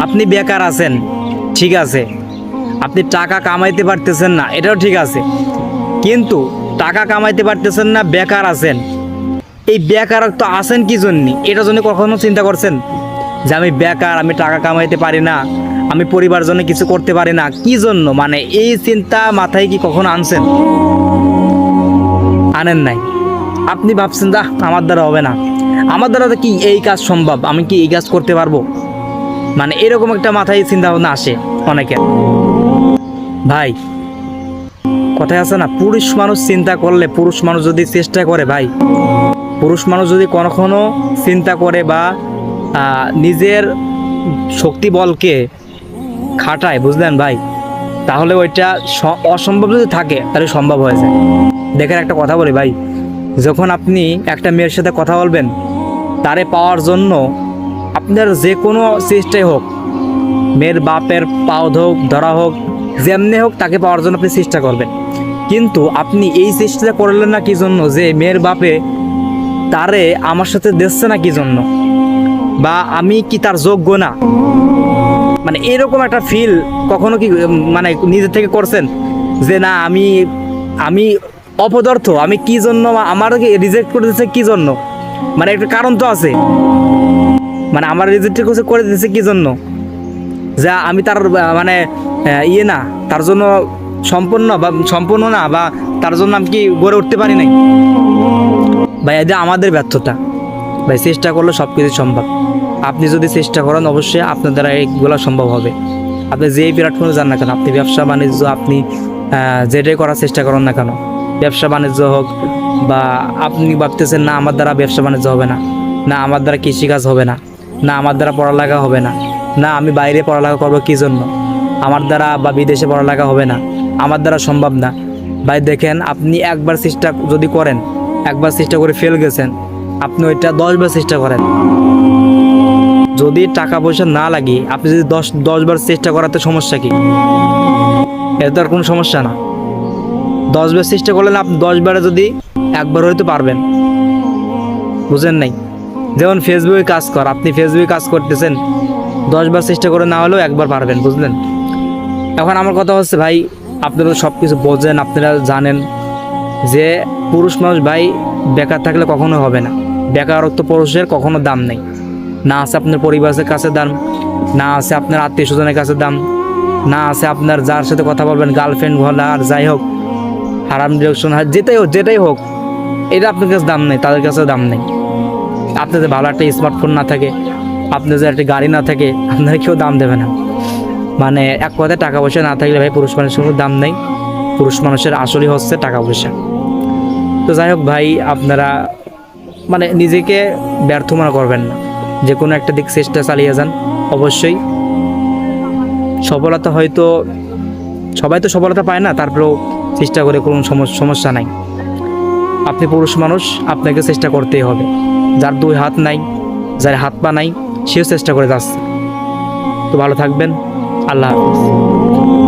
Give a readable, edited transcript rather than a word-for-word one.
আপনি বেকার আছেন, ঠিক আছে, আপনি টাকা কামাইতে পারতেছেন না, এটাও ঠিক আছে, কিন্তু টাকা কামাইতে পারতেছেন না, বেকার আছেন, এই বেকারত্ব আছেন কি জন্য? এটার জন্য কখনো চিন্তা করছেন যে আমি বেকার, আমি টাকা কামাইতে পারি না, আমি পরিবার জন্য কিছু করতে পারি না, কি জন্য? মানে এই চিন্তা মাথায় কি কখনো আনছেন? আনেন নাই। আপনি ভাবছেন যা আমার দ্বারা হবে না, আমার দ্বারা তো কি এই কাজ সম্ভব, আমি কি এই কাজ করতে পারবো, মানে এরকম একটা মাথায় চিন্তা ভাবনা আসে অনেকের। ভাই কথায় আছে না, পুরুষ মানুষ চিন্তা করলে, পুরুষ মানুষ যদি চেষ্টা করে, ভাই পুরুষ মানুষ যদি কখনো চিন্তা করে বা নিজের শক্তি বলকে খাটায়, বুঝলেন ভাই, তাহলে ওইটা অসম্ভব যদি থাকে তাহলে সম্ভব হয়ে যায়। দেখেন একটা কথা বলি ভাই, যখন আপনি একটা মেয়ের সাথে কথা বলবেন, তারে পাওয়ার জন্য আপনার যে কোনো চেষ্টাই হোক, মেয়ের বাপের পাও হোক, ধরা হোক, যেমনি হোক, তাকে পাওয়ার জন্য আপনি চেষ্টা করবেন। কিন্তু আপনি এই চেষ্টা করলেন না কি জন্য? যে মেয়ের বাপে তারে আমার সাথে দিচ্ছে না কি জন্য, বা আমি কি তার যোগ্য না, মানে এরকম একটা ফিল কখনো কি মানে নিজে থেকে করছেন যে না আমি আমি অপদার্থ, আমি কি জন্য আমাকে রিজেক্ট করে দিচ্ছে কি জন্য? মানে একটা কারণ তো আছে, মানে আমার রিজেক্ট করে দিচ্ছে কি জন্য? যা আমি তার মানে ইয়ে না, তার জন্য সম্পূর্ণ না, বা তার জন্য আমি কি গড়ে উঠতে পারি নাই? ভাই এটা আমাদের ব্যর্থতা। ভাই চেষ্টা করলে সব কিছু সম্ভব। আপনি যদি চেষ্টা করেন, অবশ্যই আপনার দ্বারা এইগুলো সম্ভব হবে। আপনি যেই প্ল্যাটফর্মে যান না কেন, আপনি ব্যবসা বাণিজ্য, আপনি যেটাই করার চেষ্টা করেন না কেন, ব্যবসা বাণিজ্য হোক, বা আপনি ভাবতেছেন না আমার দ্বারা ব্যবসা বাণিজ্য হবে না, না আমার দ্বারা কৃষিকাজ হবে না, না আমার দ্বারা পড়ালেখা হবে না, না আমি বাইরে পড়ালেখা করবো কী জন্য, আমার দ্বারা বা বিদেশে পড়ালেখা হবে না, আমার দ্বারা সম্ভব না। ভাই দেখেন, আপনি একবার চেষ্টা যদি করেন, একবার চেষ্টা করে ফেল গেছেন, আপনি ওইটা 10বার চেষ্টা করেন, যদি টাকা পয়সা না লাগে, আপনি যদি 10বার চেষ্টা করাতে সমস্যা কি? এটা তো আর কোনো সমস্যা না। 10বার চেষ্টা করলেন, আপনি 10বারে যদি একবার হয়তো পারবেন, বুঝেন নাই? যেমন ফেসবুকে কাজ কর, আপনি ফেসবুকে কাজ করতেছেন, 10বার চেষ্টা করে না হলেও একবার পারবেন, বুঝলেন? এখন আমার কথা হচ্ছে ভাই, আপনারা সব কিছু বোঝেন, আপনারা জানেন যে পুরুষ মানুষ ভাই বেকার থাকলে কখনো হবে না। বেকারত্ব পুরুষের কখনো দাম নেই, না আছে আপনার পরিবারের কাছে দাম, না আছে আপনার আত্মীয় স্বজনের কাছে দাম, না আছে আপনার যার সাথে কথা বলবেন, গার্লফ্রেন্ড হলে আর যাই হোক, হারাম ডিরেকশন যেটাই হোক, এটা আপনার কাছে দাম নেই, তাদের কাছে দাম নেই। আপনার যে ভালো একটা স্মার্টফোন না থাকে, আপনার যে একটা গাড়ি না থাকে, আপনার কেউ দাম দেবে না। মানে এক কথায় টাকা পয়সা না থাকলে ভাই পুরুষ মানুষের কোনো দাম নেই। পুরুষ মানুষের আসলই হচ্ছে টাকা পয়সা। তো যাই হোক ভাই, আপনারা মানে নিজেকে ব্যর্থ মনে করবেন না, যে কোনো একটা দিক চেষ্টা চালিয়ে যান। অবশ্যই সফলতা হয়তো সবাই তো সফলতা পায় না, তারপরেও চেষ্টা করে কোনো সমস্যা নাই। আপনি পুরুষ মানুষ, আপনাকে চেষ্টা করতেই হবে। যার 2 হাত নাই, যার হাত পা নাই, সেও চেষ্টা করে যাচ্ছে। তো ভালো থাকবেন, আল্লাহ হাফিজ।